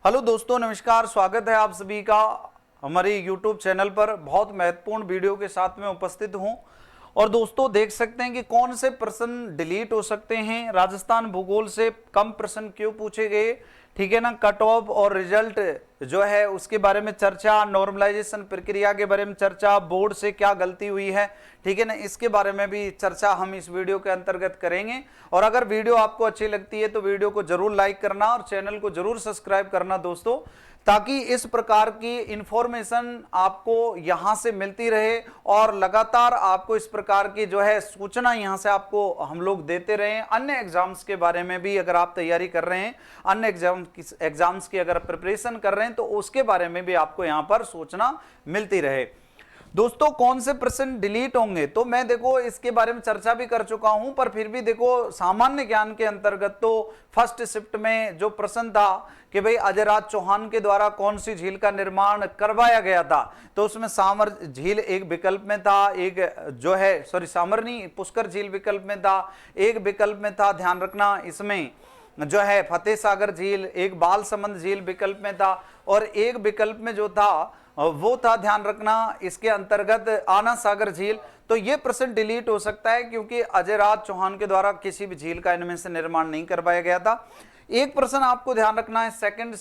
Hello दोस्तों, नमस्कार। स्वागत है आप सभी का हमारे यूट्यूब चैनल पर। बहुत महत्वपूर्ण वीडियो के साथ में उपस्थित हूं। और दोस्तों देख सकते हैं कि कौन से प्रश्न डिलीट हो सकते हैं, राजस्थान भूगोल से कम प्रश्न क्यों पूछे गए, ठीक है ना। कट ऑफ और रिजल्ट जो है उसके बारे में चर्चा, नॉर्मलाइजेशन प्रक्रिया के बारे में चर्चा, बोर्ड से क्या गलती हुई है, ठीक है ना, इसके बारे में भी चर्चा हम इस वीडियो के अंतर्गत करेंगे। और अगर वीडियो आपको अच्छी लगती है तो वीडियो को जरूर लाइक करना और चैनल को जरूर सब्सक्राइब करना दोस्तों, ताकि इस प्रकार की इंफॉर्मेशन आपको यहां से मिलती रहे और लगातार आपको इस प्रकार की जो है सूचना यहां से आपको हम लोग देते रहे। अन्य एग्जाम्स के बारे में भी अगर आप तैयारी कर रहे हैं, अन्य एग्जाम्स की अगर प्रिपरेशन कर रहे हैं तो उसके बारे में भी आपको यहां पर सूचना मिलती रहे। दोस्तों कौन से प्रश्न डिलीट होंगे, तो मैं देखो इसके बारे में चर्चा भी कर चुका हूं, पर फिर भी देखो सामान्य ज्ञान के अंतर्गत तो फर्स्ट शिफ्ट में जो प्रश्न था कि भाई अजयराज चौहान के द्वारा कौन सी झील का निर्माण करवाया गया था, तो उसमें सामर झील एक विकल्प में था, एक जो है सामर नहीं, पुष्कर झील विकल्प में था, एक विकल्प में था, ध्यान रखना इसमें जो है फतेह सागर झील, एक बाल समंद झील विकल्प में था, और एक विकल्प में जो था वो था, ध्यान रखना इसके अंतर्गत आना सागर झील। तो ये प्रश्न डिलीट हो सकता है क्योंकि अजयराज चौहान के द्वारा किसी भी झील का इनमें से निर्माण नहीं करवाया गया था। एक प्रश्न आपको ध्यान रखना है सेकंड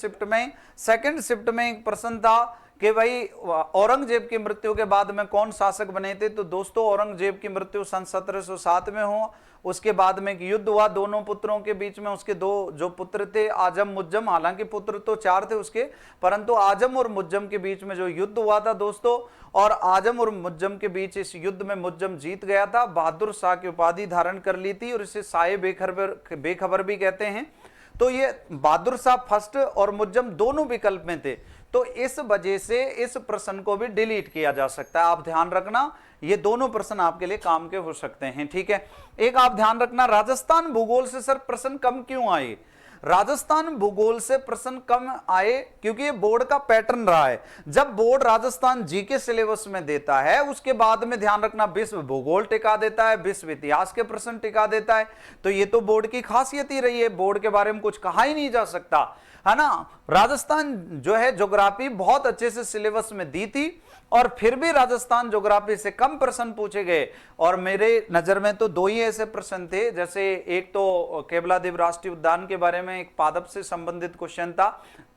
शिफ्ट में एक प्रश्न था कि भाई औरंगजेब की मृत्यु के बाद में कौन शासक बने थे। तो दोस्तों औरंगजेब की मृत्यु सन 1707 में हो, उसके बाद में एक युद्ध हुआ दोनों पुत्रों के बीच में, उसके दो जो पुत्र थे आजम मुज्जम, हालांकि पुत्र तो 4 थे उसके, परंतु आजम और मुज्जम के बीच में जो युद्ध हुआ था दोस्तों, और आजम और मुज्जम के बीच इस युद्ध में मुज्जम जीत गया था, बहादुर शाह की उपाधि धारण कर ली थी और इसे साये बेखबर भी कहते हैं। तो ये बहादुर शाह फर्स्ट और मुज्जम दोनों विकल्प में थे, तो इस वजह से इस प्रश्न को भी डिलीट किया जा सकता है। आप ध्यान रखना ये दोनों प्रश्न आपके लिए काम के हो सकते हैं, ठीक है। एक आप ध्यान रखना, राजस्थान भूगोल से सर प्रश्न कम क्यों आए। राजस्थान भूगोल से प्रश्न कम आए क्योंकि ये बोर्ड का पैटर्न रहा है। जब बोर्ड राजस्थान जीके सिलेबस में देता है उसके बाद में ध्यान रखना विश्व भूगोल टिका देता है, विश्व इतिहास के प्रश्न टिका देता है। तो ये तो बोर्ड की खासियत ही रही है, बोर्ड के बारे में कुछ कहा ही नहीं जा सकता, है ना। राजस्थान जो है ज्योग्राफी बहुत अच्छे से सिलेबस में दी थी और फिर भी राजस्थान ज्योग्राफी से कम प्रश्न पूछे गए। और मेरे नजर में तो 2 ही ऐसे प्रश्न थे, जैसे एक तो केवलादेव राष्ट्रीय उद्यान के बारे में एक पादप से संबंधित क्वेश्चन था,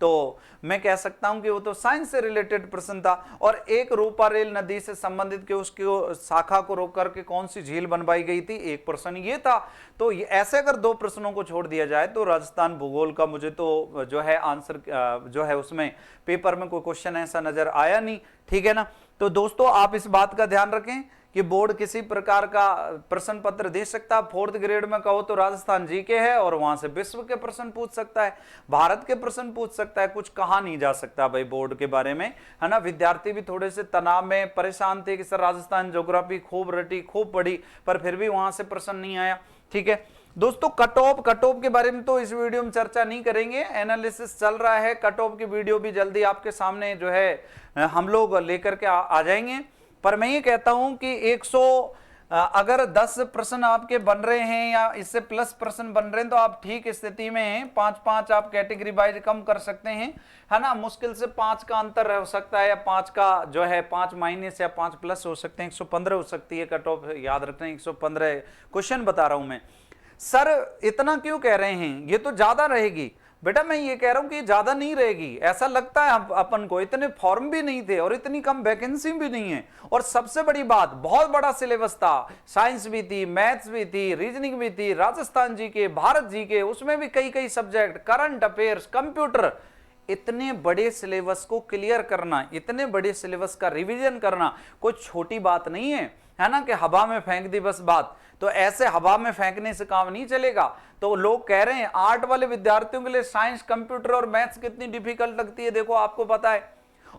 तो मैं कह सकता हूं कि वो तो साइंस से रिलेटेड प्रश्न था, और एक रूपारेल नदी से संबंधित कि उसकी शाखा को रोक करके कौन सी झील बनवाई गई थी, एक प्रश्न ये था। तो ऐसे अगर 2 प्रश्नों को छोड़ दिया जाए तो राजस्थान भूगोल का मुझे तो जो है आंसर जो है उसमें पेपर में कोई क्वेश्चन ऐसा नजर आया नहीं, ठीक है ना। तो दोस्तों आप इस बात का ध्यान रखें कि बोर्ड किसी प्रकार का प्रश्न पत्र दे सकता है। 4th ग्रेड में कहो तो राजस्थान जीके है और वहां से विश्व के प्रश्न पूछ सकता है, भारत के प्रश्न पूछ सकता है, कुछ कहा नहीं जा सकता भाई बोर्ड के बारे में, है ना। विद्यार्थी भी थोड़े से तनाव में परेशान थे कि सर राजस्थान ज्योग्राफी खूब रटी खूब पढ़ी पर फिर भी वहां से प्रश्न नहीं आया, ठीक है। दोस्तों कट ऑफ के बारे में तो इस वीडियो में चर्चा नहीं करेंगे, एनालिसिस चल रहा है, कट ऑफ की वीडियो भी जल्दी आपके सामने जो है हम लोग लेकर के आ जाएंगे। पर मैं ये कहता हूं कि 100 अगर 10 प्रश्न आपके बन रहे हैं या इससे प्लस प्रश्न बन रहे हैं तो आप ठीक स्थिति में हैं। 5-5 आप कैटेगरी वाइज कम कर सकते हैं, है ना। मुश्किल से 5 का अंतर हो सकता है, या 5 का जो है 5 माइनस या 5 प्लस हो सकते हैं, 115 हो सकती है कट ऑफ, याद रखते हैं 115 क्वेश्चन बता रहा हूं मैं। सर इतना क्यों कह रहे हैं, ये तो ज्यादा रहेगी। बेटा मैं ये कह रहा हूं कि ज्यादा नहीं रहेगी, ऐसा लगता है अपन को, इतने फॉर्म भी नहीं थे और इतनी कम वैकेंसी भी नहीं है। और सबसे बड़ी बात, बहुत बड़ा सिलेबस था, साइंस भी थी, मैथ्स भी थी, रीजनिंग भी थी, राजस्थान जी के, भारत जी के, उसमें भी कई सब्जेक्ट, करंट अफेयर्स, कंप्यूटर। इतने बड़े सिलेबस को क्लियर करना, इतने बड़े सिलेबस का रिवीजन करना कोई छोटी बात नहीं है ना, कि हवा में फेंक दी बस बात। तो ऐसे हवा में फेंकने से काम नहीं चलेगा। तो लोग कह रहे हैं आर्ट वाले विद्यार्थियों के लिए साइंस, कंप्यूटर और मैथ्स कितनी डिफिकल्ट लगती है, देखो आपको पता है।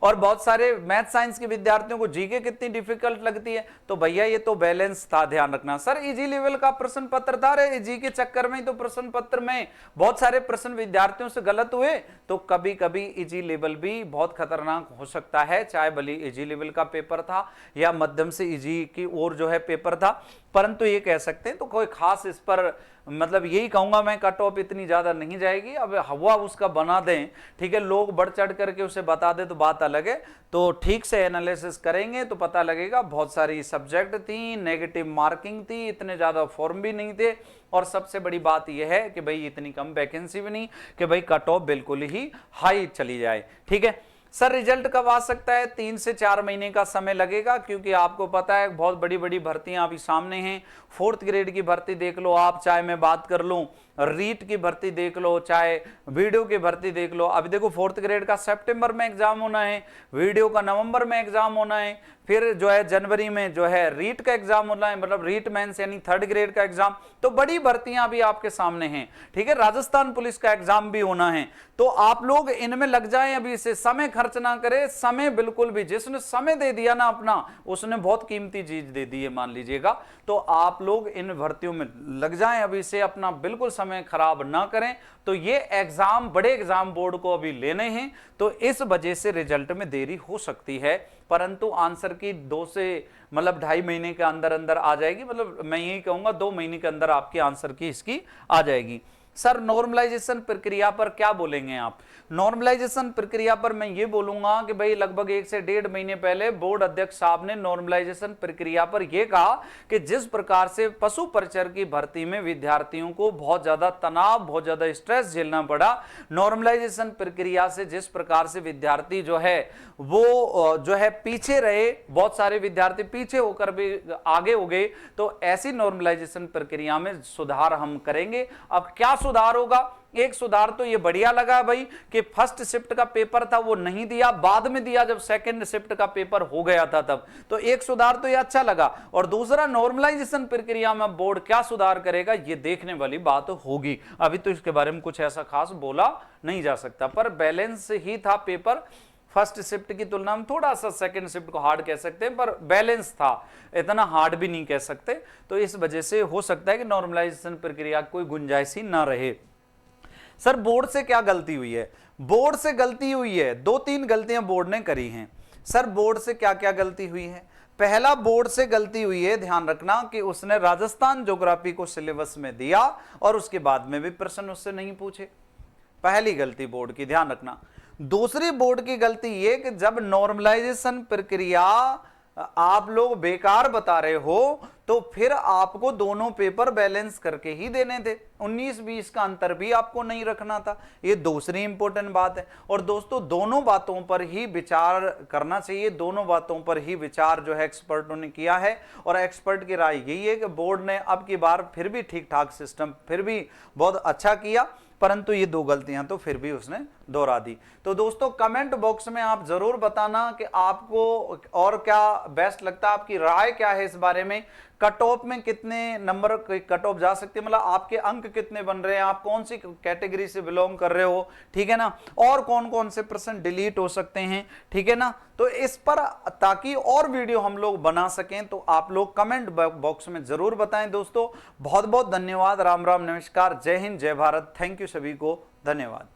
और बहुत सारे मैथ साइंस के विद्यार्थियों को जीके कितनी डिफिकल्ट लगती है। तो भैया ये तो बैलेंस था, ध्यान रखना। सर इजी लेवल का प्रश्न पत्र था, रे इजी के चक्कर में तो प्रश्न पत्र में बहुत सारे प्रश्न विद्यार्थियों से गलत हुए। तो कभी कभी इजी लेवल भी बहुत खतरनाक हो सकता है, चाहे भले इजी लेवल का पेपर था या मध्यम से इजी की ओर जो है पेपर था। परंतु ये कह सकते हैं तो कोई खास इस पर मतलब यही कहूंगा मैं, कट ऑफ इतनी ज्यादा नहीं जाएगी। अब हवा उसका बना दें, ठीक है, लोग बढ़ चढ़ करके उसे बता दे तो बात अलग है। तो ठीक से एनालिसिस करेंगे तो पता लगेगा। बहुत सारी सब्जेक्ट थी, नेगेटिव मार्किंग थी, इतने ज्यादा फॉर्म भी नहीं थे, और सबसे बड़ी बात यह है कि भाई इतनी कम वैकेंसी भी नहीं कि भाई कट ऑफ बिल्कुल ही हाई चली जाए। ठीक है सर, रिजल्ट कब आ सकता है? 3 से 4 महीने का समय लगेगा, क्योंकि आपको पता है बहुत बड़ी बड़ी भर्तियां अभी सामने हैं। 4th ग्रेड की भर्ती देख लो आप, चाहे मैं बात कर लूं रीट की भर्ती देख लो, चाहे वीडियो की भर्ती देख लो। अभी देखो 4th ग्रेड का सितंबर में एग्जाम होना है, वीडियो का नवंबर में एग्जाम होना है, फिर जो है जनवरी में जो है रीट का एग्जाम होना है, मतलब रीट मेंस यानी 3rd ग्रेड का एग्जाम। तो बड़ी भर्तियां अभी आपके सामने हैं। ठीक है, राजस्थान पुलिस का एग्जाम भी होना है। तो आप लोग इनमें लग जाएं, अभी से समय खर्च ना करें। समय बिल्कुल भी, जिसने समय दे दिया ना अपना, उसने बहुत कीमती चीज दे दी है मान लीजिएगा। तो आप लोग इन भर्तियों में लग जाएं, अभी से अपना बिल्कुल समय खराब ना करें। तो ये एग्जाम, बड़े एग्जाम बोर्ड को अभी लेने हैं, तो इस वजह से रिजल्ट में देरी हो सकती है, परंतु आंसर की 2 से मतलब 2.5 महीने के अंदर अंदर आ जाएगी। मतलब मैं यही कहूंगा 2 महीने के अंदर आपकी आंसर की इसकी आ जाएगी। सर नॉर्मलाइजेशन प्रक्रिया पर क्या बोलेंगे आप? नॉर्मलाइजेशन प्रक्रिया पर मैं ये बोलूंगा कि भाई लगभग 1 से 1.5 महीने पहले बोर्ड अध्यक्ष साहब ने नॉर्मलाइजेशन प्रक्रिया पर यह कहा कि जिस प्रकार से पशु परिचर की भर्ती में विद्यार्थियों को बहुत ज्यादा तनाव, बहुत ज्यादा स्ट्रेस झेलना पड़ा, नॉर्मलाइजेशन प्रक्रिया से जिस प्रकार से विद्यार्थी जो है वो जो है पीछे रहे, बहुत सारे विद्यार्थी पीछे होकर भी आगे हो गए, तो ऐसी नॉर्मलाइजेशन प्रक्रिया में सुधार हम करेंगे। अब क्या सुधार होगा? एक सुधार तो ये बढ़िया लगा भाई कि फर्स्ट शिफ्ट का पेपर था वो नहीं दिया, बाद में दिया जब सेकंड शिफ्ट का पेपर हो गया था तब। तो एक सुधार तो ये अच्छा लगा। और दूसरा, नॉर्मलाइजेशन प्रक्रिया में बोर्ड क्या सुधार करेगा ये देखने वाली बात होगी। अभी तो इसके बारे में कुछ ऐसा खास बोला नहीं जा सकता, पर बैलेंस ही था पेपर। फर्स्ट शिफ्ट की तुलना में थोड़ा सा सेकंड शिफ्ट को हार्ड कह सकते हैं, पर बैलेंस था, इतना हार्ड भी नहीं कह सकते। तो इस वजह से हो सकता है कि नॉर्मलाइजेशन प्रक्रिया कोई गुंजाइश ही ना रहे। सर बोर्ड से क्या गलती हुई है? बोर्ड से गलती हुई है, 2-3 गलतियां बोर्ड ने करी हैं। सर बोर्ड से क्या क्या गलती हुई है? पहला, बोर्ड से गलती हुई है, ध्यान रखना, कि उसने राजस्थान ज्योग्राफी को सिलेबस में दिया और उसके बाद में भी प्रश्न उससे नहीं पूछे। पहली गलती बोर्ड की, ध्यान रखना। दूसरी बोर्ड की गलती ये कि जब नॉर्मलाइजेशन प्रक्रिया आप लोग बेकार बता रहे हो तो फिर आपको दोनों पेपर बैलेंस करके ही देने थे, 19-20 का अंतर भी आपको नहीं रखना था। ये दूसरी इंपॉर्टेंट बात है। और दोस्तों दोनों बातों पर ही विचार करना चाहिए, दोनों बातों पर ही विचार जो है एक्सपर्टों ने किया है, और एक्सपर्ट की राय यही है कि बोर्ड ने अब की बार फिर भी ठीक ठाक सिस्टम फिर भी बहुत अच्छा किया, परंतु ये 2 गलतियां तो फिर भी उसने दोहरा दी। तो दोस्तों कमेंट बॉक्स में आप जरूर बताना कि आपको और क्या बेस्ट लगता है, आपकी राय क्या है इस बारे में। कट ऑफ में कितने नंबर कट ऑफ जा सकते हैं, मतलब आपके अंक कितने बन रहे हैं, आप कौन सी कैटेगरी से बिलोंग कर रहे हो, ठीक है ना, और कौन कौन से प्रश्न डिलीट हो सकते हैं, ठीक है ना। तो इस पर ताकि और वीडियो हम लोग बना सकें तो आप लोग कमेंट बॉक्स में जरूर बताएं। दोस्तों बहुत बहुत धन्यवाद, राम राम, नमस्कार, जय हिंद, जय भारत, थैंक यू, सभी को धन्यवाद।